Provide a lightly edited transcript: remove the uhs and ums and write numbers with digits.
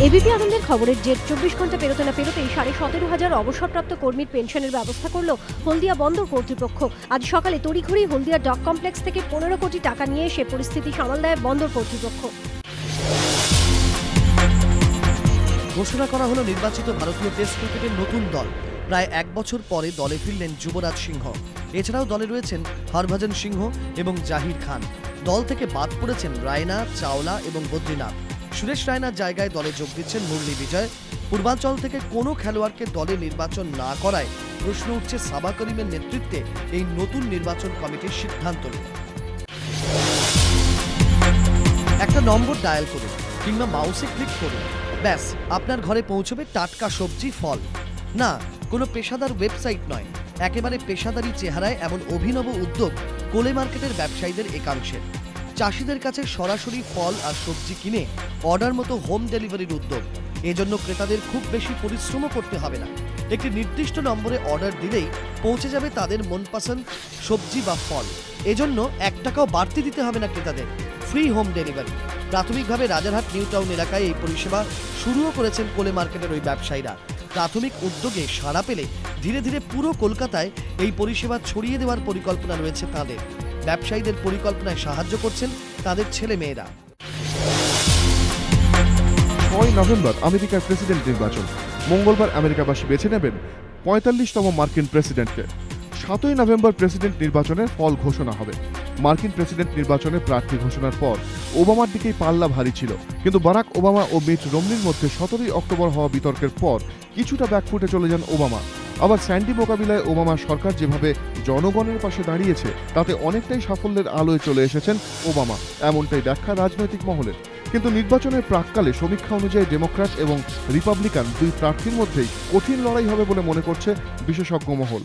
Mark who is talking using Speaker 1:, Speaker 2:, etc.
Speaker 1: ABP আনন্দের খবরের জের 24 ঘন্টা পেরোতে না পেরোতেই 17,500 অবসরপ্রাপ্ত কর্মীর পেনশনের ব্যবস্থা করল হলদিয়া বন্দর কর্তৃপক্ষ। আজ সকালে তড়িঘড়ি হলদিয়া ডক কমপ্লেক্স থেকে 15 কোটি টাকা নিয়ে এসে পরিস্থিতি সামাল দেয় বন্দর কর্তৃপক্ষ।
Speaker 2: ঘোষণা করা হলো নির্বাচিত ভারতীয় টেস্ট ক্রিকেটের নতুন দল। প্রায় 1 বছর পরে দলে ফিরলেন যুবরাজ সিংহ। এছাড়াও দলে রয়েছেন হরভজন সিংহ এবং জাহির খান। দল থেকে বাদ পড়েছেন রায়না, চাওলা এবং বদ্রীনাথ। সুরেশ রায়নার জায়গায় দলে যোগ দিচ্ছেন মুরলী বিজয়। পূর্বাঞ্চল থেকে কোনো খেলোয়াড়কে দলে নির্বাচন না করায় প্রশ্ন উঠছে সাবা করিমের নেতৃত্বে এই নতুন নির্বাচন কমিটির সিদ্ধান্ত নিয়ে। একটা নম্বর ডায়াল করুন কিংবা মাউসে ক্লিক করুন, ব্যাস আপনার ঘরে পৌঁছবে টাটকা সবজি, ফল। না, কোনো পেশাদার ওয়েবসাইট নয়, একেবারে পেশাদারি চেহারায় এমন অভিনব উদ্যোগ কোলে মার্কেটের ব্যবসায়ীদের একাংশের। চাষিদের কাছে সরাসরি ফল আর সবজি কিনে অর্ডার মতো হোম ডেলিভারির উদ্যোগ। এজন্য ক্রেতাদের খুব বেশি পরিশ্রমও করতে হবে না। একটি নির্দিষ্ট নম্বরে অর্ডার দিলেই পৌঁছে যাবে তাদের মনপসন্দ সবজি বা ফল। এজন্য 1 টাকাও বাড়তি দিতে হবে না ক্রেতাদের। Free home delivery. প্রাথমিকভাবে রাজারহাট নিউ টাউন এলাকায় এই পরিষেবা শুরুও করেছেন কোলে মার্কেটের ওই ব্যবসায়ীরা। প্রাথমিক উদ্যোগে সাড়া পেলে ধীরে ধীরে পুরো কলকাতায় এই পরিষেবা ছড়িয়ে দেওয়ার পরিকল্পনা রয়েছে তাদের। ব্যবসায়ীদের পরিকল্পনায় সাহায্য করছেন তাদের ছেলে মেয়েরা।
Speaker 3: 6 নভেম্বর আমেরিকার প্রেসিডেন্ট নির্বাচন। মঙ্গলবার আমেরিকাবাসী বেছে নেবেন 45তম মার্কিন প্রেসিডেন্টকে। 7ই নভেম্বর প্রেসিডেন্ট নির্বাচনের ফল ঘোষণা হবে। মার্কিন প্রেসিডেন্ট নির্বাচনে প্রার্থী ঘোষণার পর ওবামার দিকেই পাল্লা ভারী ছিল, কিন্তু বারাক ওবামা ও মিট রোমনির মধ্যে 17ই অক্টোবর হওয়া বিতর্কের পর কিছুটা ব্যাকফুটে চলে যান ওবামা। আবার স্যান্ডি মোকাবিলায় ওবামার সরকার যেভাবে জনগণের পাশে দাঁড়িয়েছে তাতে অনেকটাই সাফল্যের আলোয় চলে এসেছেন ওবামা, এমনটাই ব্যাখ্যা রাজনৈতিক মহলের। কিন্তু নির্বাচনের প্রাক্কালে সমীক্ষা অনুযায়ী ডেমোক্র্যাট এবং রিপাবলিকান দুই প্রার্থীর মধ্যেই কঠিন লড়াই হবে বলে মনে করছে বিশেষজ্ঞ মহল।